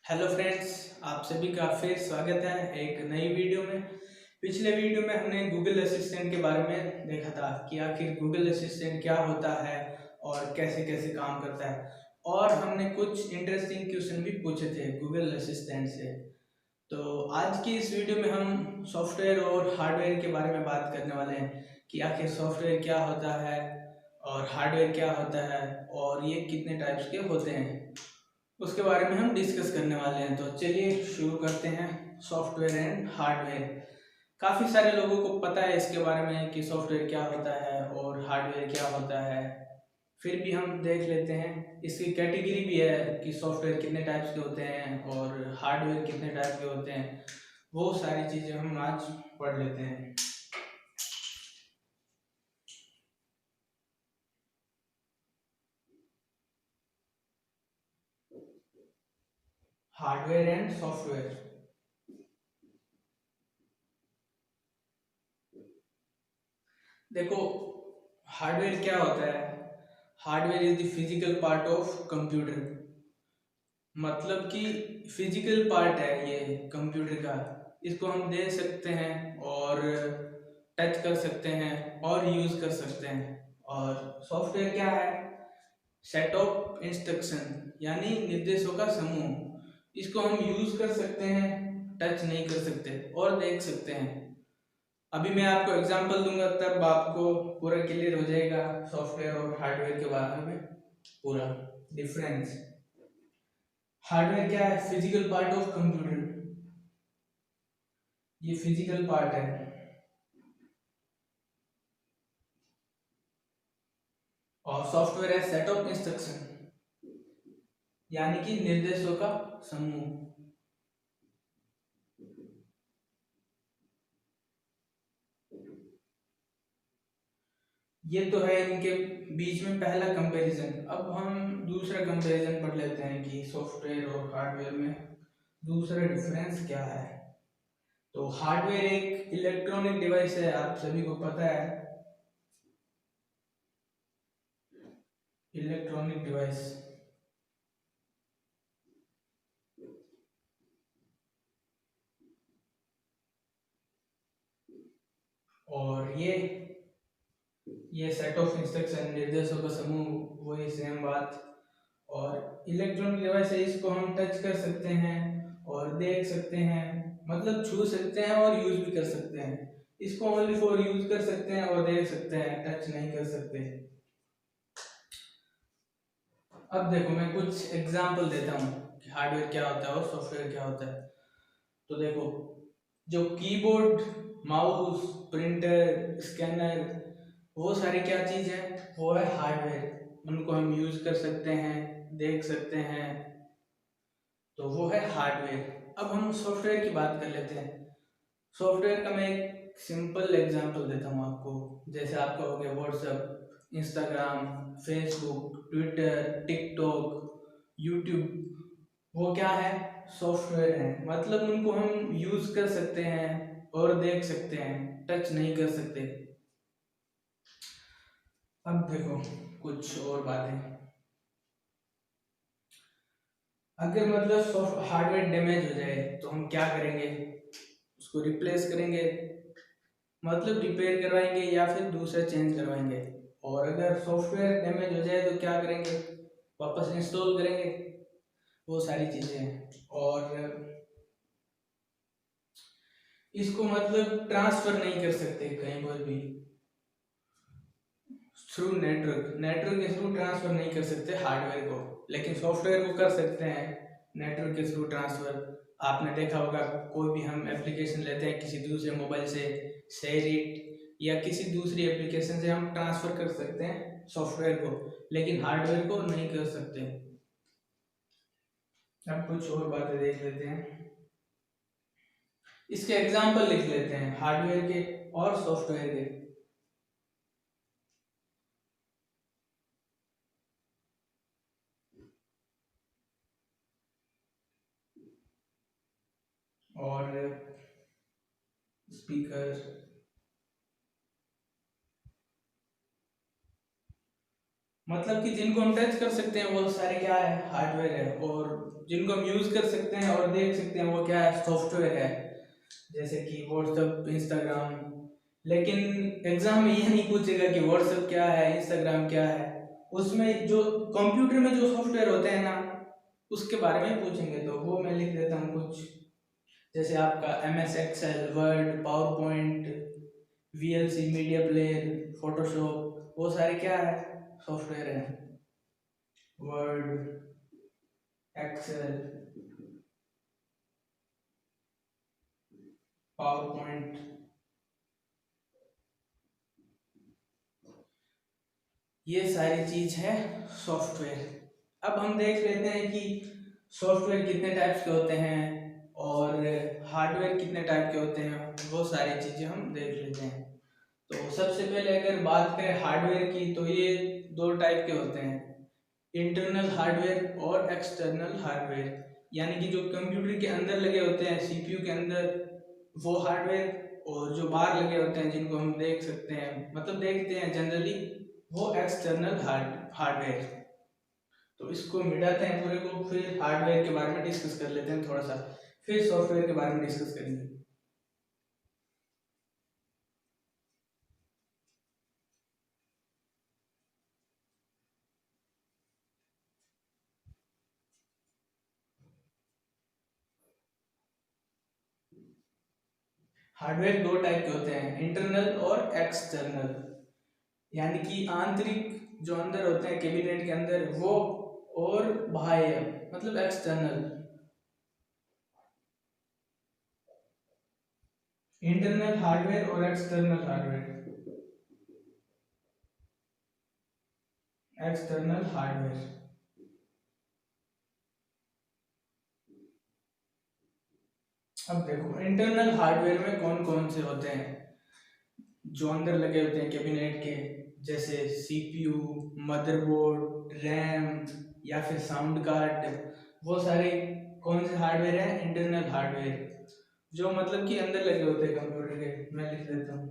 Hello friends, आप सभी का फिर स्वागत है एक नई वीडियो में। पिछले वीडियो में हमने गूगल असिस्टेंट के बारे में देखा था कि आखिर गूगल असिस्टेंट क्या होता है और कैसे कैसे काम करता है, और हमने कुछ इंटरेस्टिंग क्वेश्चन भी पूछे थे गूगल असिस्टेंट से। तो आज की इस वीडियो में हम सॉफ्टवेयर और हार्डवेयर के बारे में बात करने वाले हैं कि आखिर सॉफ्टवेयर क्या होता है और हार्डवेयर क्या होता है और ये कितने टाइप्स के होते हैं, उसके बारे में हम डिस्कस करने वाले हैं। तो चलिए शुरू करते हैं। सॉफ्टवेयर एंड हार्डवेयर, काफ़ी सारे लोगों को पता है इसके बारे में कि सॉफ्टवेयर क्या होता है और हार्डवेयर क्या होता है। फिर भी हम देख लेते हैं, इसकी कैटेगरी भी है कि सॉफ्टवेयर कितने टाइप्स के होते हैं और हार्डवेयर कितने टाइप के होते हैं। वो सारी चीज़ें हम आज पढ़ लेते हैं। हार्डवेयर एंड सॉफ्टवेयर, देखो हार्डवेयर क्या होता है। Hardware is the physical part of computer, मतलब कि फिजिकल पार्ट है ये कंप्यूटर का। इसको हम दे सकते हैं और टच कर सकते हैं और यूज़ कर सकते हैं। और सॉफ्टवेयर क्या है? सेट ऑफ इंस्ट्रक्शन यानी निर्देशों का समूह। इसको हम यूज़ कर सकते हैं, टच नहीं कर सकते और देख सकते हैं। अभी मैं आपको एग्जांपल दूंगा तब आपको पूरा क्लियर हो जाएगा सॉफ्टवेयर और हार्डवेयर के बारे में पूरा डिफरेंस। हार्डवेयर क्या है? फिजिकल पार्ट ऑफ कंप्यूटर, ये फिजिकल पार्ट है। और सॉफ्टवेयर है सेट ऑफ इंस्ट्रक्शन यानी कि निर्देशों का समूह। ये तो है इनके बीच में पहला कंपैरिजन। अब हम दूसरा कंपैरिजन पढ़ लेते हैं कि सॉफ्टवेयर और हार्डवेयर में दूसरा डिफरेंस क्या है। तो हार्डवेयर एक इलेक्ट्रॉनिक डिवाइस है, आप सभी को पता है। इलेक्ट्रॉनिक डिवाइस, और ये सेट ऑफ इंस्ट्रक्शन निर्देशों का समूह, वही सेम बात। और इलेक्ट्रॉनिक डिवाइस है, इसको हम टच कर सकते हैं और देख सकते हैं, मतलब छू सकते हैं और यूज भी कर सकते हैं। इसको ओनली फॉर यूज कर सकते हैं और देख सकते हैं, टच नहीं कर सकते। अब देखो मैं कुछ एग्जांपल देता हूँ कि हार्डवेयर क्या होता है और सॉफ्टवेयर क्या होता है। तो देखो, जो कीबोर्ड, माउस, प्रिंटर, स्कैनर, वो सारी क्या चीज़ है? वो है हार्डवेयर। उनको हम यूज कर सकते हैं, देख सकते हैं, तो वो है हार्डवेयर। अब हम सॉफ्टवेयर की बात कर लेते हैं। सॉफ्टवेयर का मैं एक सिंपल एग्जांपल देता हूँ आपको। जैसे आपका हो गया WhatsApp, Instagram, Facebook, Twitter, TikTok, YouTube, वो क्या है? सॉफ्टवेयर है। मतलब उनको हम यूज कर सकते हैं और देख सकते हैं, टच नहीं कर सकते। अब देखो कुछ और बातें। अगर मतलब सॉफ्ट हार्डवेयर डैमेज हो जाए तो हम क्या करेंगे? उसको रिप्लेस करेंगे, मतलब रिपेयर करवाएंगे या फिर दूसरा चेंज करवाएंगे। और अगर सॉफ्टवेयर डैमेज हो जाए तो क्या करेंगे? वापस इंस्टॉल करेंगे। वो सारी चीज़ें हैं। और इसको मतलब ट्रांसफ़र नहीं कर सकते कहीं पर भी थ्रू नेटवर्क। नेटवर्क के थ्रू ट्रांसफ़र नहीं कर सकते हार्डवेयर को, लेकिन सॉफ्टवेयर को कर सकते हैं नेटवर्क के थ्रू ट्रांसफ़र। आपने देखा होगा, कोई भी हम एप्लीकेशन लेते हैं किसी दूसरे मोबाइल से, शेयरिट या किसी दूसरी एप्लीकेशन से हम ट्रांसफ़र कर सकते हैं सॉफ्टवेयर को, लेकिन हार्डवेयर को नहीं कर सकते। अब कुछ और बातें देख लेते हैं, इसके एग्जाम्पल लिख लेते हैं हार्डवेयर के और सॉफ्टवेयर के। और स्पीकर, मतलब कि जिनको हम टच कर सकते हैं वो सारे क्या है? हार्डवेयर है। और जिनको हम यूज़ कर सकते हैं और देख सकते हैं वो क्या है, सॉफ्टवेयर है, जैसे कि व्हाट्सएप, इंस्टाग्राम। लेकिन एग्जाम में ये नहीं पूछेगा कि व्हाट्सएप क्या है, इंस्टाग्राम क्या है। उसमें जो कंप्यूटर में जो सॉफ्टवेयर होते हैं ना, उसके बारे में पूछेंगे। तो वो मैं लिख देता हूँ कुछ, जैसे आपका MS excel, word, power point, VLC, media player, Photoshop, वो सारे क्या है, सॉफ्टवेयर है। वर्ड, एक्सेल, पावर पॉइंट, ये सारी चीज है सॉफ्टवेयर। अब हम देख लेते हैं कि सॉफ्टवेयर कितने टाइप्स के होते हैं और हार्डवेयर कितने टाइप के होते हैं, वो सारी चीजें हम देख लेते हैं। तो सबसे पहले अगर बात करें हार्डवेयर की, तो ये दो टाइप के होते हैं, इंटरनल हार्डवेयर और एक्सटर्नल हार्डवेयर। यानी कि जो कंप्यूटर के अंदर लगे होते हैं, CPU के अंदर, वो हार्डवेयर, और जो बाहर लगे होते हैं जिनको हम देख सकते हैं, मतलब देखते हैं जनरली, वो एक्सटर्नल हार्डवेयर। तो इसको मिटाते हैं पूरे को, फिर हार्डवेयर के बारे में डिस्कस कर लेते हैं थोड़ा सा, फिर सॉफ्टवेयर के बारे में डिस्कस करेंगे। हार्डवेयर दो टाइप के होते हैं, इंटरनल और एक्सटर्नल। यानी कि आंतरिक जो अंदर होते हैं कैबिनेट के अंदर वो, और बाह्य मतलब एक्सटर्नल। इंटरनल हार्डवेयर और एक्सटर्नल हार्डवेयर। एक्सटर्नल हार्डवेयर, अब देखो इंटरनल हार्डवेयर में कौन कौन से होते हैं जो अंदर लगे होते हैं कैबिनेट के, जैसे CPU, मदरबोर्ड, रैम, या फिर साउंड कार्ड। वो सारे कौन से हार्डवेयर हैं, इंटरनल हार्डवेयर, जो मतलब कि अंदर लगे होते हैं कंप्यूटर के। मैं लिख देता हूँ,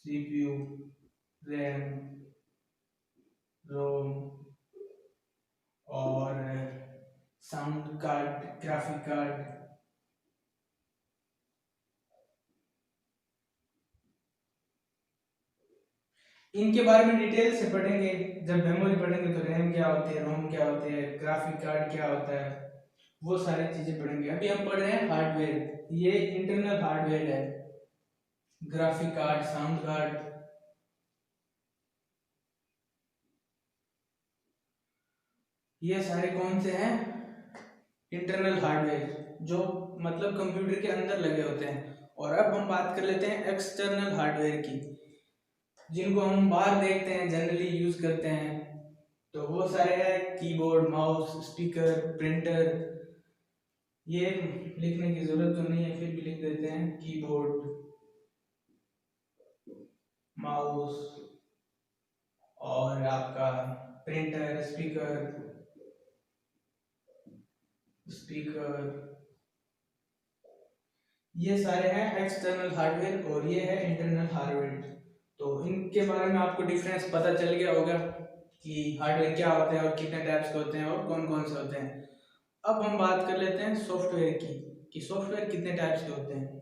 CPU, रैम, रोम, और साउंड कार्ड, ग्राफिक कार्ड। इनके बारे में डिटेल से पढ़ेंगे जब मेमोरी पढ़ेंगे, तो रैम क्या होती है, रोम क्या होती है, ग्राफिक कार्ड क्या होता है, वो सारी चीजें पढ़ेंगे। अभी हम पढ़ रहे हैं हार्डवेयर, ये इंटरनल हार्डवेयर है, ग्राफिक कार्ड, साउंड कार्ड। ये सारे कौन से हैं, इंटरनल हार्डवेयर, जो मतलब कंप्यूटर के अंदर लगे होते हैं। और अब हम बात कर लेते हैं एक्सटर्नल हार्डवेयर की, जिनको हम बाहर देखते हैं, जनरली यूज करते हैं। तो वो सारे हैं कीबोर्ड, माउस, स्पीकर, प्रिंटर। ये लिखने की जरूरत तो नहीं है, फिर भी लिख देते हैं, कीबोर्ड, माउस, और आपका प्रिंटर, स्पीकर, ये सारे हैं एक्सटर्नल हार्डवेयर और ये है इंटरनल हार्डवेयर। तो इनके बारे में आपको डिफरेंस पता चल गया होगा कि हार्डवेयर क्या होते हैं और कितने टाइप्स के होते हैं और कौन कौन से होते हैं। अब हम बात कर लेते हैं सॉफ्टवेयर की, कि सॉफ्टवेयर कितने टाइप्स के होते हैं।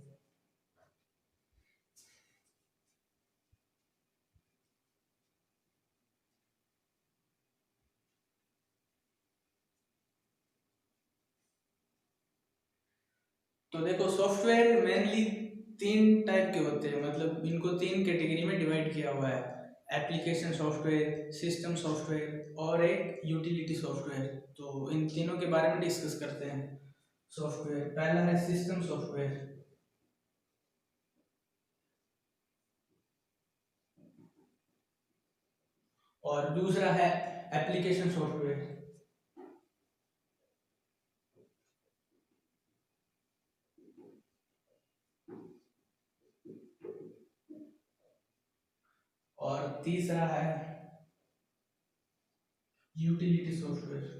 तो देखो सॉफ्टवेयर मेनली तीन टाइप के होते हैं, मतलब इनको तीन कैटेगरी में डिवाइड किया हुआ है, एप्लीकेशन सॉफ्टवेयर, सिस्टम सॉफ्टवेयर, और एक यूटिलिटी सॉफ्टवेयर। तो इन तीनों के बारे में डिस्कस करते हैं। सॉफ्टवेयर पहला है सिस्टम सॉफ्टवेयर, और दूसरा है एप्लीकेशन सॉफ्टवेयर। और तीसरा है यूटिलिटी सॉफ्टवेयर।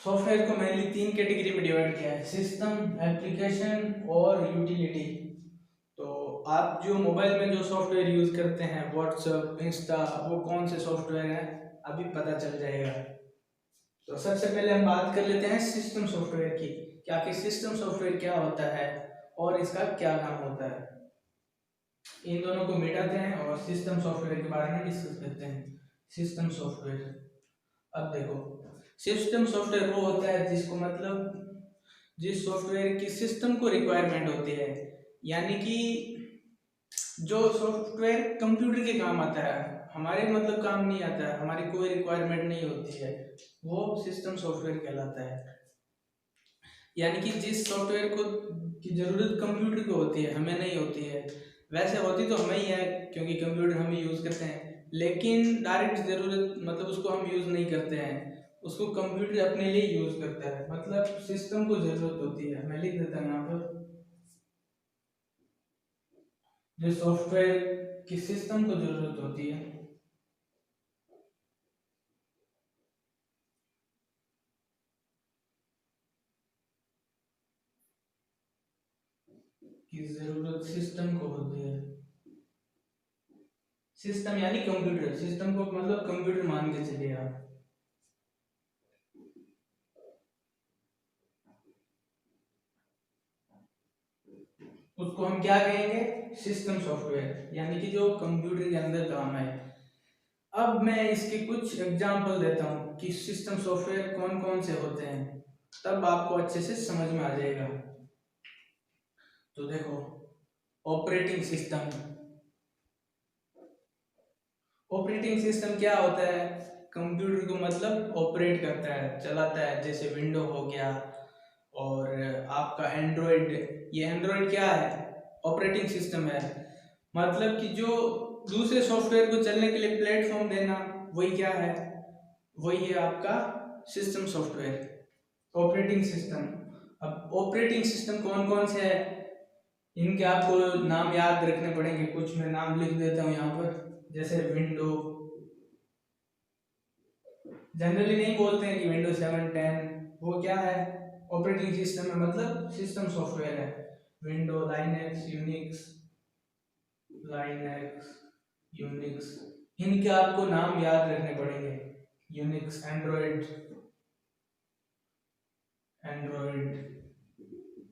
सॉफ्टवेयर को मेनली 3 कैटेगरी में डिवाइड किया है, सिस्टम, एप्लीकेशन और यूटिलिटी। तो आप जो मोबाइल में जो सॉफ्टवेयर यूज करते हैं, व्हाट्सएप, इंस्टा, वो कौन से सॉफ्टवेयर हैं अभी पता चल जाएगा। तो सबसे पहले हम बात कर लेते हैं सिस्टम सॉफ्टवेयर की, कि आखिर सिस्टम सॉफ्टवेयर क्या होता है और इसका क्या काम होता है। इन दोनों को मिटाते हैं और सिस्टम सॉफ्टवेयर के बारे में डिस्कस करते हैं। सिस्टम सॉफ्टवेयर, अब देखो, सिस्टम सॉफ्टवेयर वो होता है जिसको मतलब जिस सॉफ्टवेयर की सिस्टम को रिक्वायरमेंट होती है, यानी कि जो सॉफ्टवेयर कंप्यूटर के काम आता है, हमारे मतलब काम नहीं आता है, हमारी कोई रिक्वायरमेंट नहीं होती है, वो सिस्टम सॉफ्टवेयर कहलाता है। यानी कि जिस सॉफ्टवेयर को की जरूरत कंप्यूटर को होती है, हमें नहीं होती है। वैसे होती तो हमें ही है, क्योंकि कंप्यूटर हम यूज करते हैं, लेकिन डायरेक्ट जरूरत मतलब उसको हम यूज नहीं करते हैं, उसको कंप्यूटर अपने लिए यूज करता है। मतलब सिस्टम को जरूरत होती है, मैं लिख देता हूँ यहाँ पर, जो सॉफ्टवेयर की सिस्टम को जरूरत होती है, की जरूरत सिस्टम को होती है। सिस्टम यानी कंप्यूटर, सिस्टम को मतलब कंप्यूटर मान के चलिए आप। उसको हम क्या कहेंगे, सिस्टम सॉफ्टवेयर, यानी कि जो कंप्यूटर के अंदर काम है। अब मैं इसके कुछ एग्जांपल देता हूँ कि सिस्टम सॉफ्टवेयर कौन कौन से होते हैं, तब आपको अच्छे से समझ में आ जाएगा। तो देखो, ऑपरेटिंग सिस्टम। ऑपरेटिंग सिस्टम क्या होता है, कंप्यूटर को मतलब ऑपरेट करता है, चलाता है, जैसे विंडो हो गया और आपका एंड्रॉयड। ये एंड्रॉयड क्या है, ऑपरेटिंग सिस्टम है। मतलब कि जो दूसरे सॉफ्टवेयर को चलने के लिए प्लेटफॉर्म देना, वही क्या है, वही है आपका सिस्टम सॉफ्टवेयर, ऑपरेटिंग सिस्टम। अब ऑपरेटिंग सिस्टम कौन कौन से है, इनके आपको नाम याद रखने पड़ेंगे, कुछ मैं नाम लिख देता हूँ यहाँ पर। जैसे विंडो, जनरली नहीं बोलते हैं कि विंडो 7, 10, वो क्या है, ऑपरेटिंग सिस्टम है, मतलब सिस्टम सॉफ्टवेयर है। Window, Linux, Unix, Linux, Unix, इनके आपको नाम याद रखने पड़ेंगे। यूनिक्स, एंड्रॉयड,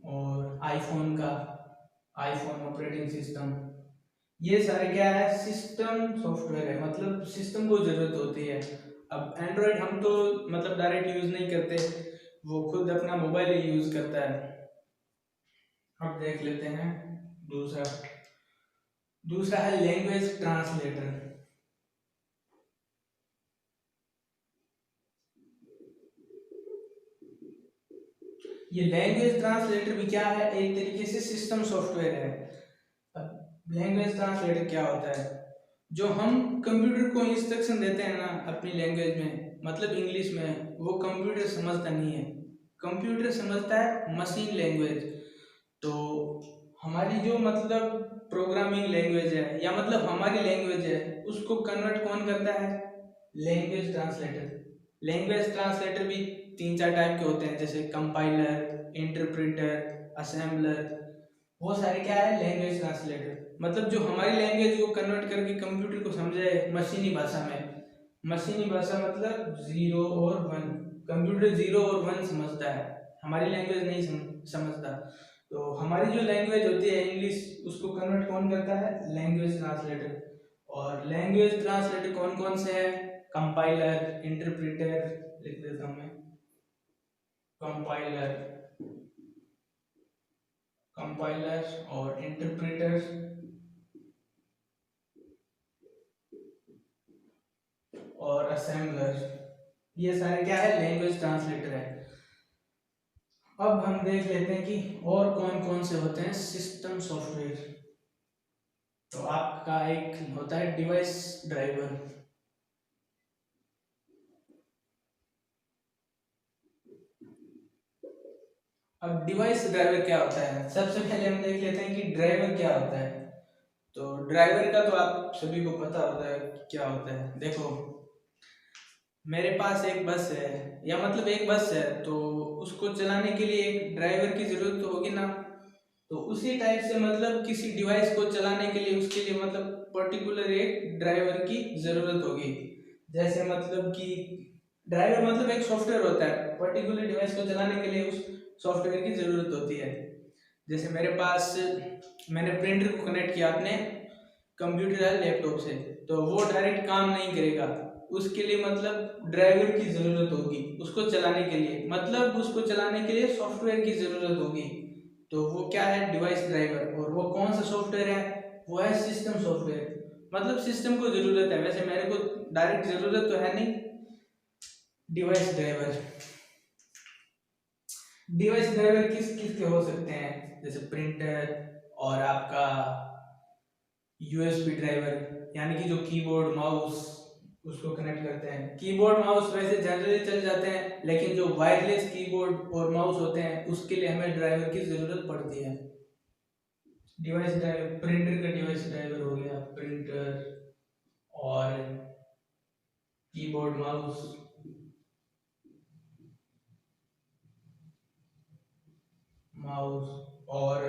और आईफोन का आईफोन ऑपरेटिंग सिस्टम, ये सारे क्या है, सिस्टम सॉफ्टवेयर है, मतलब सिस्टम को जरूरत होती है। अब एंड्रॉयड हम तो मतलब डायरेक्ट यूज नहीं करते, वो खुद अपना मोबाइल ही यूज करता है। अब देख लेते हैं दूसरा। दूसरा है लैंग्वेज ट्रांसलेटर। ये लैंग्वेज ट्रांसलेटर भी क्या है, एक तरीके से सिस्टम सॉफ्टवेयर है। अब लैंग्वेज ट्रांसलेटर क्या होता है, जो हम कंप्यूटर को इंस्ट्रक्शन देते हैं ना अपनी लैंग्वेज में, मतलब इंग्लिश में, वो कंप्यूटर समझता नहीं है। कंप्यूटर समझता है मशीन लैंग्वेज। तो हमारी जो मतलब प्रोग्रामिंग लैंग्वेज है, या मतलब हमारी लैंग्वेज है, उसको कन्वर्ट कौन करता है, लैंग्वेज ट्रांसलेटर। लैंग्वेज ट्रांसलेटर भी 3 4 टाइप के होते हैं, जैसे कंपाइलर, इंटरप्रेटर, असेंबलर, वो सारे क्या है, लैंग्वेज ट्रांसलेटर। मतलब जो हमारी लैंग्वेज को कन्वर्ट करके कंप्यूटर को समझाए मशीनी भाषा में। मशीनी भाषा मतलब 0 और 1, कंप्यूटर 0 और 1 समझता है, हमारी लैंग्वेज नहीं समझता। तो हमारी जो लैंग्वेज होती है इंग्लिश, उसको कन्वर्ट कौन करता है, लैंग्वेज ट्रांसलेटर। और लैंग्वेज ट्रांसलेटर कौन कौन से है, कंपाइलर, इंटरप्रेटर, लिख देता हूँ मैं, कंपाइलर, और इंटरप्रेटर, और असेंबलर। ये सारे क्या है, लैंग्वेज ट्रांसलेटर है। अब हम देख लेते हैं कि और कौन कौन से होते हैं सिस्टम सॉफ्टवेयर। तो आपका एक होता है डिवाइस ड्राइवर। अब डिवाइस ड्राइवर क्या होता है, सबसे पहले हम देख लेते हैं कि ड्राइवर क्या होता है। तो ड्राइवर का तो आप सभी को पता होता है क्या होता है। देखो, मेरे पास एक बस है, या मतलब एक बस है, तो उसको चलाने के लिए एक ड्राइवर की जरूरत तो होगी ना। तो उसी टाइप से मतलब किसी डिवाइस को चलाने के लिए उसके लिए मतलब पर्टिकुलर एक ड्राइवर की जरूरत होगी। जैसे मतलब कि ड्राइवर मतलब एक सॉफ्टवेयर होता है, पर्टिकुलर डिवाइस को चलाने के लिए उस सॉफ्टवेयर की जरूरत होती है। जैसे मेरे पास, मैंने प्रिंटर को कनेक्ट किया अपने कंप्यूटर या लैपटॉप से, तो वो डायरेक्ट काम नहीं करेगा। उसके लिए मतलब ड्राइवर की ज़रूरत होगी उसको चलाने के लिए, मतलब उसको चलाने के लिए सॉफ्टवेयर की ज़रूरत होगी। तो वो क्या है, डिवाइस ड्राइवर। और वो कौन सा सॉफ्टवेयर है, वो है सिस्टम सॉफ्टवेयर। मतलब सिस्टम को ज़रूरत है, वैसे मेरे को डायरेक्ट ज़रूरत तो है नहीं। डिवाइस ड्राइवर, डिवाइस ड्राइवर किस किस के हो सकते हैं, जैसे प्रिंटर और आपका यूएसबी ड्राइवर, यानी कि जो कीबोर्ड माउस उसको कनेक्ट करते हैं। कीबोर्ड माउस वैसे जनरली चल जाते हैं, लेकिन जो वायरलेस कीबोर्ड और माउस होते हैं उसके लिए हमें ड्राइवर की ज़रूरत पड़ती है। डिवाइस ड्राइवर, प्रिंटर का डिवाइस ड्राइवर हो गया, प्रिंटर और कीबोर्ड माउस। माउस और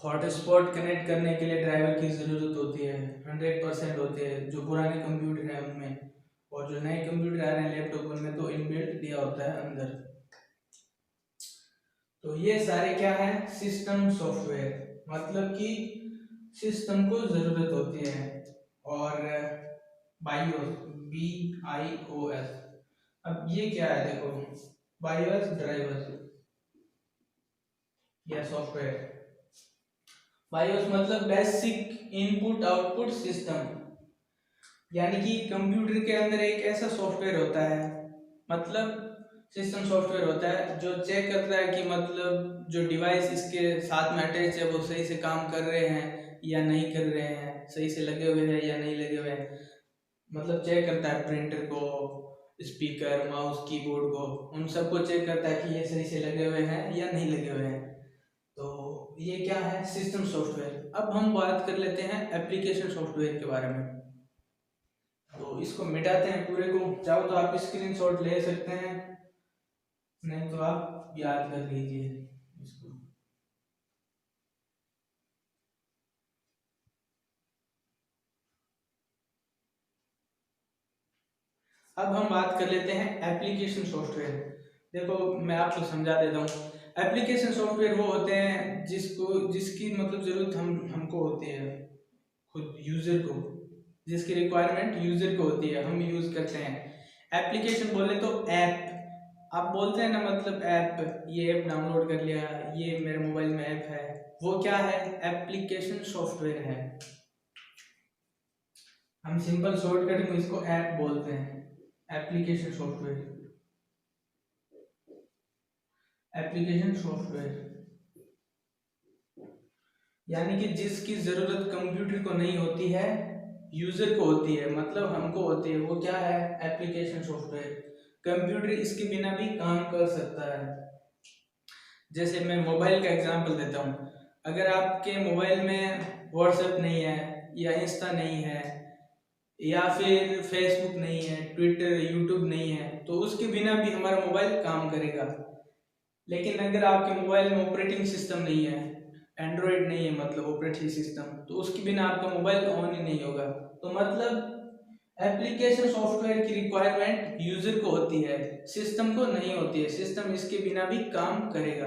हॉटस्पॉट कनेक्ट करने के लिए ड्राइवर की ज़रूरत होती है, 100% होती है जो पुराने कंप्यूटर हैं उनमें। और जो नए कंप्यूटर आ रहे हैं लैपटॉप, उनमें तो इनबिल्ट दिया होता है अंदर। तो ये सारे क्या है, सिस्टम सॉफ्टवेयर, मतलब कि सिस्टम को ज़रूरत होती है। और बायोस, BIOS, अब ये क्या है देखो, बायोस ड्राइवर या सॉफ्टवेयर। बायोस मतलब बेसिक इनपुट आउटपुट सिस्टम, यानी कि कंप्यूटर के अंदर एक ऐसा सॉफ्टवेयर होता है, मतलब सिस्टम सॉफ्टवेयर होता है जो चेक करता है कि मतलब जो डिवाइस इसके साथ में अटैच है वो सही से काम कर रहे हैं या नहीं कर रहे हैं, सही से लगे हुए हैं या नहीं लगे हुए हैं। मतलब चेक करता है प्रिंटर को, स्पीकर, माउस, कीबोर्ड को, उन सबको चेक करता है कि ये सही से लगे हुए हैं या नहीं लगे हुए हैं। तो ये क्या है, सिस्टम सॉफ्टवेयर। अब हम बात कर लेते हैं एप्लीकेशन सॉफ्टवेयर के बारे में। तो इसको मिटाते हैं पूरे को, चाहो तो आप स्क्रीनशॉट ले सकते हैं, नहीं तो आप याद कर लीजिए इसको। अब हम बात कर लेते हैं एप्लीकेशन सॉफ्टवेयर। देखो मैं आपको समझा देता हूँ। एप्लीकेशन सॉफ्टवेयर वो होते हैं जिसकी मतलब जरूरत हमको होती है, खुद यूजर को, जिसकी रिक्वायरमेंट यूजर को होती है, हम यूज करते हैं। एप्लीकेशन बोले तो ऐप, आप बोलते हैं ना, मतलब ऐप, ये ऐप डाउनलोड कर लिया, ये मेरे मोबाइल में ऐप है, वो क्या है, एप्लीकेशन सॉफ्टवेयर है। हम सिंपल शॉर्टकट में इसको ऐप बोलते हैं, एप्लीकेशन सॉफ्टवेयर, एप्लीकेशन सॉफ्टवेयर। यानी कि जिसकी जरूरत कंप्यूटर को नहीं होती है, यूजर को होती है, मतलब हमको होती है, वो क्या है, एप्लीकेशन सॉफ्टवेयर। कंप्यूटर इसके बिना भी काम कर सकता है। जैसे मैं मोबाइल का एग्जांपल देता हूँ। अगर आपके मोबाइल में व्हाट्सएप नहीं है, या इंस्टा नहीं है, या फिर फेसबुक नहीं है, ट्विटर, यूट्यूब नहीं है, तो उसके बिना भी हमारा मोबाइल काम करेगा। लेकिन अगर आपके मोबाइल में ऑपरेटिंग सिस्टम नहीं है, एंड्रॉयड नहीं है मतलब ऑपरेटिंग सिस्टम, तो उसके बिना आपका मोबाइल ऑन ही नहीं होगा। तो मतलब एप्लीकेशन सॉफ्टवेयर की रिक्वायरमेंट यूजर को होती है, सिस्टम को नहीं होती है, सिस्टम इसके बिना भी काम करेगा।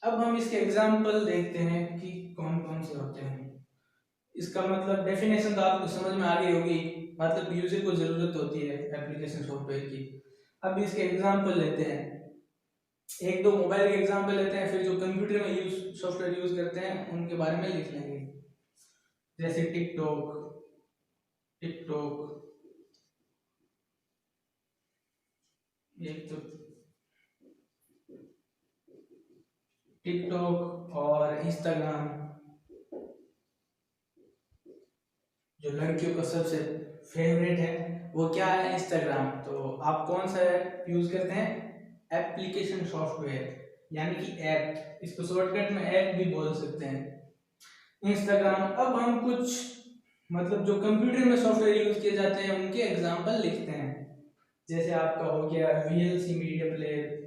अब हम इसके एग्जाम्पल देखते हैं कि कौन कौन से होते हैं। इसका मतलब डेफिनेशन तो आपको समझ में आ गई होगी, मतलब यूजर को जरूरत होती है एप्लीकेशन सॉफ्टवेयर की। अब इसके एग्जाम्पल लेते हैं, एक दो मोबाइल के एग्जाम्पल लेते हैं, फिर जो कंप्यूटर में यूज सॉफ्टवेयर यूज करते हैं उनके बारे में लिख लेंगे। जैसे टिकटॉक, टिकटॉक एक तो टिकटॉक और इंस्टाग्राम, जो लड़कियों का सबसे फेवरेट है वो क्या है, इंस्टाग्राम। तो आप कौन सा यूज करते हैं, एप्लीकेशन सॉफ्टवेयर, यानी कि ऐप, इसको शॉर्टकट में ऐप भी बोल सकते हैं, इंस्टाग्राम। अब हम कुछ मतलब जो कंप्यूटर में सॉफ्टवेयर यूज किए जाते हैं उनके एग्जांपल लिखते हैं। जैसे आपका हो गया VLC मीडिया प्लेयर।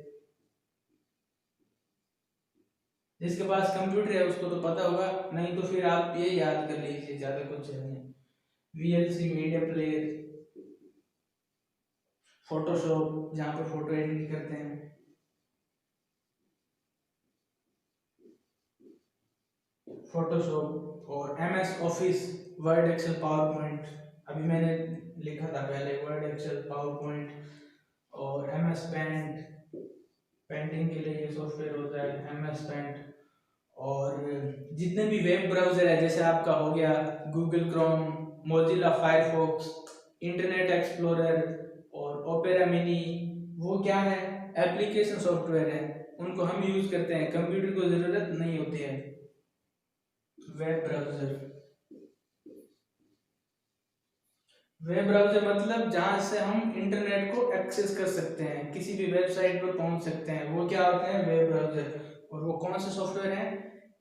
जिसके पास कंप्यूटर है उसको तो पता होगा, नहीं तो फिर आप ये याद कर लीजिए, ज़्यादा कुछ है नहीं। VLC मीडिया प्लेयर, फोटोशॉप जहाँ पे फोटो एडिट करते हैं, फोटोशॉप और MS office, word, excel, power point. अभी मैंने लिखा था पहले वर्ड, एक्सेल, पावर पॉइंट और MS पेंट, पेंटिंग के लिए ये सॉफ्टवेयर होता है MS पेंट। और जितने भी वेब ब्राउज़र है, जैसे आपका हो गया Google Chrome, Mozilla Firefox, internet explorer और ओपेरा मिनी, वो क्या है, एप्लीकेशन सॉफ्टवेयर है, उनको हम यूज़ करते हैं, कंप्यूटर को ज़रूरत नहीं होती है। वेब ब्राउज़र, वेब ब्राउज़र मतलब जहाँ से हम इंटरनेट को एक्सेस कर सकते हैं, किसी भी वेबसाइट पर पहुँच सकते हैं, वो क्या होते हैं, वेब ब्राउज़र। और वो कौन से सॉफ्टवेयर है,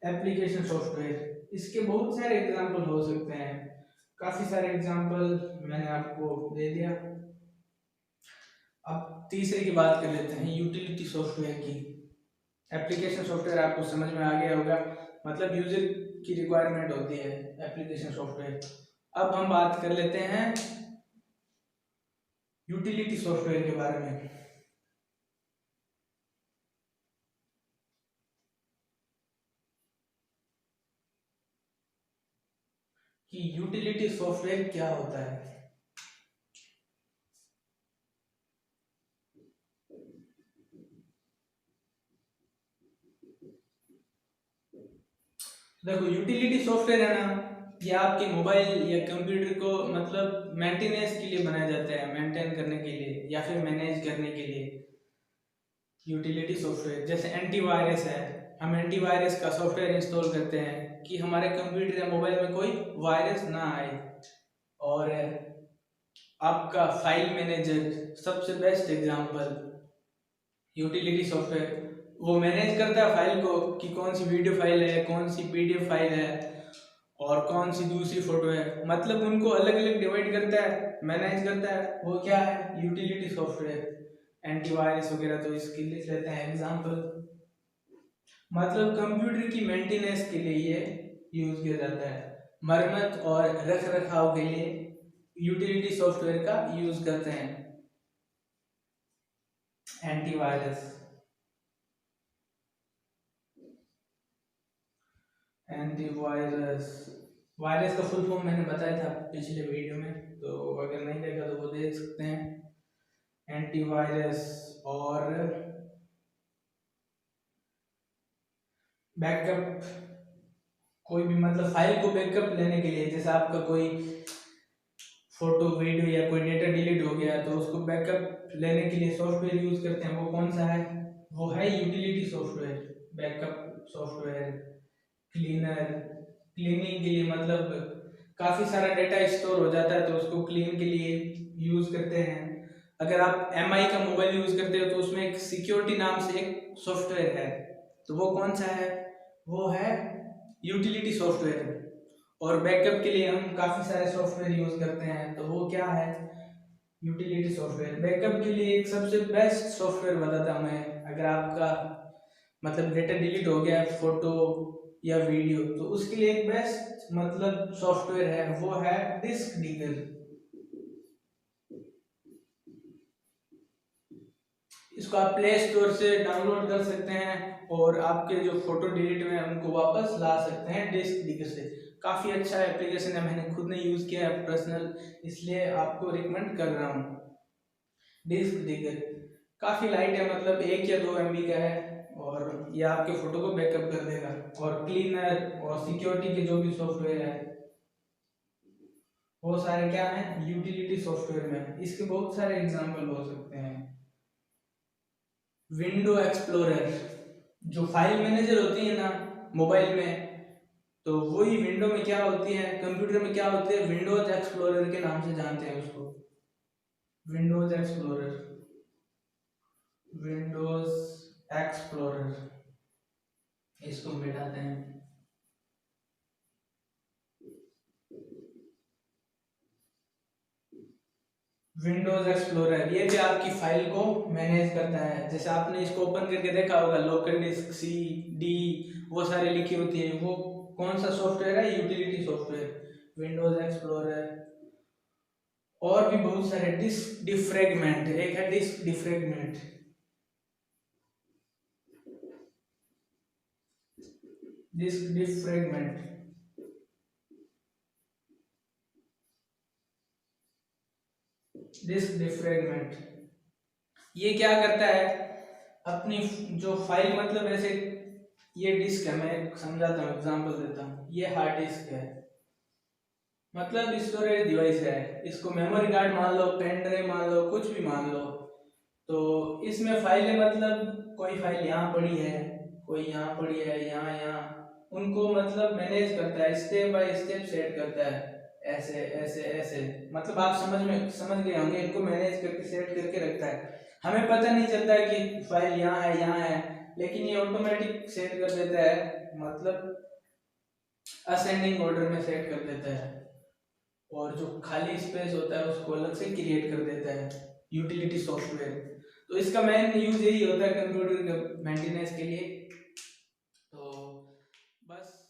एप्लीकेशन सॉफ्टवेयर। इसके बहुत सारे एग्जांपल हो सकते हैं, काफ़ी सारे एग्जांपल मैंने आपको दे दिया। अब तीसरे की बात कर लेते हैं, यूटिलिटी सॉफ्टवेयर की। एप्लीकेशन सॉफ्टवेयर आपको समझ में आ गया होगा, मतलब यूजर की रिक्वायरमेंट होती है एप्लीकेशन सॉफ्टवेयर। अब हम बात कर लेते हैं यूटिलिटी सॉफ्टवेयर के बारे में कि यूटिलिटी सॉफ्टवेयर क्या होता है। देखो यूटिलिटी सॉफ्टवेयर है ना, ये आपके मोबाइल या कंप्यूटर को मतलब मेंटेनेंस के लिए बनाया जाता है, मेंटेन करने के लिए या फिर मैनेज करने के लिए। यूटिलिटी सॉफ्टवेयर जैसे एंटीवायरस है, हम एंटीवायरस का सॉफ्टवेयर इंस्टॉल करते हैं कि हमारे कंप्यूटर या मोबाइल में कोई वायरस ना आए। और आपका फाइल मैनेजर सबसे बेस्ट एग्जांपल, यूटिलिटी सॉफ्टवेयर वो मैनेज करता है फाइल को कि कौन सी वीडियो फाइल है, कौन सी PDF फाइल है और कौन सी दूसरी फोटो है, मतलब उनको अलग अलग डिवाइड करता है, मैनेज करता है, वो क्या है, यूटिलिटी सॉफ्टवेयर। एंटीवायरस वगैरह तो इसके लिए लेते हैं एग्जांपल, मतलब कंप्यूटर की मेंटेनेंस के लिए ये यूज किया जाता है, मरम्मत और रख रखाव के लिए यूटिलिटी सॉफ्टवेयर का यूज करते हैं। एंटीवायरस, एंटीवायरस, वायरस का फुल फॉर्म मैंने बताया था पिछले वीडियो में, तो अगर नहीं देखा तो वो देख सकते हैं। एंटीवायरस और बैकअप, कोई भी मतलब फाइल को बैकअप लेने के लिए, जैसे आपका कोई फोटो वीडियो या कोई डेटा डिलीट हो गया तो उसको बैकअप लेने के लिए सॉफ्टवेयर यूज करते हैं, वो कौन सा है, वो है utility software. Backup software, cleaner, cleaning के लिए, मतलब काफ़ी सारा डेटा स्टोर हो जाता है तो उसको क्लीन के लिए यूज़ करते हैं। अगर आप MI का मोबाइल यूज़ करते हो तो उसमें एक सिक्योरिटी नाम से एक सॉफ्टवेयर है, तो वो कौन सा है, वो है यूटिलिटी सॉफ्टवेयर। और बैकअप के लिए हम काफ़ी सारे सॉफ्टवेयर यूज़ करते हैं, तो वो क्या है, यूटिलिटी सॉफ्टवेयर। बैकअप के लिए एक सबसे बेस्ट सॉफ्टवेयर बताता हूँ मैं, अगर आपका मतलब डेटा डिलीट हो गया फोटो या वीडियो, तो उसके लिए एक बेस्ट मतलब सॉफ्टवेयर है, वो है डिस्क डिगर। इसको आप प्ले स्टोर से डाउनलोड कर सकते हैं और आपके जो फोटो डिलीट हुए हैं उनको वापस ला सकते हैं डिस्क डिगर से। काफ़ी अच्छा एप्लीकेशन है, मैंने खुद ने यूज़ किया है पर्सनल, इसलिए आपको रिकमेंड कर रहा हूँ। डिस्क डिगर काफ़ी लाइट है, मतलब 1 या 2 MB का है और ये आपके फोटो को बैकअप कर देगा। और क्लीनर और सिक्योरिटी के जो भी सॉफ्टवेयर है वो सारे क्या हैं, यूटिलिटी सॉफ्टवेयर में। इसके बहुत सारे एग्जांपल हो सकते हैं। विंडो एक्सप्लोरर, जो फाइल मैनेजर होती है ना मोबाइल में, तो वही विंडो में क्या होती है, कंप्यूटर में क्या होती है, विंडोज एक्सप्लोरर के नाम से जानते हैं उसको। विंडोज एक्सप्लोरर, विंडोज एक्सप्लोरर, इसको मिटाते हैं। विंडोज एक्सप्लोरर ये भी आपकी फाइल को मैनेज करता है। जैसे आपने इसको ओपन करके देखा होगा, लोकल डिस्क, सी, डी, वो सारे लिखी होती है। वो कौन सा सॉफ्टवेयर है? Utility software, Windows explorer. और भी बहुत सारे, डिस्क डिफ्रेगमेंट, एक है disk defragment, disk defragment, disk defragment ये क्या करता है? अपनी जो फाइल, मतलब ऐसे ये डिस्क है, मैं समझाता हूँ, एग्जांपल देता हूँ। ये हार्ड डिस्क है, मतलब स्टोरेज डिवाइस है। इसको मेमोरी कार्ड मान लो, पेन ड्राइव मान लो, कुछ भी मान लो। तो इसमें फाइलें, मतलब कोई फाइल यहाँ पड़ी है, कोई यहाँ पड़ी है, यहाँ उनको मतलब मैनेज करता है, स्टेप बाय स्टेप सेट करता है, ऐसे ऐसे ऐसे। मतलब आप समझ गए होंगे, इनको मैनेज करके सेट करके रखता है। हमें पता नहीं चलता है कि फाइल यहाँ है, लेकिन ये ऑटोमेटिक सेट कर देता है, मतलब असेंडिंग ऑर्डर में सेट कर देता है। और जो खाली स्पेस होता है उसको अलग से क्रिएट कर देता है, यूटिलिटी सॉफ्टवेयर। तो इसका मेन यूज यही होता है कंप्यूटर के मेंटेनेंस के लिए। तो बस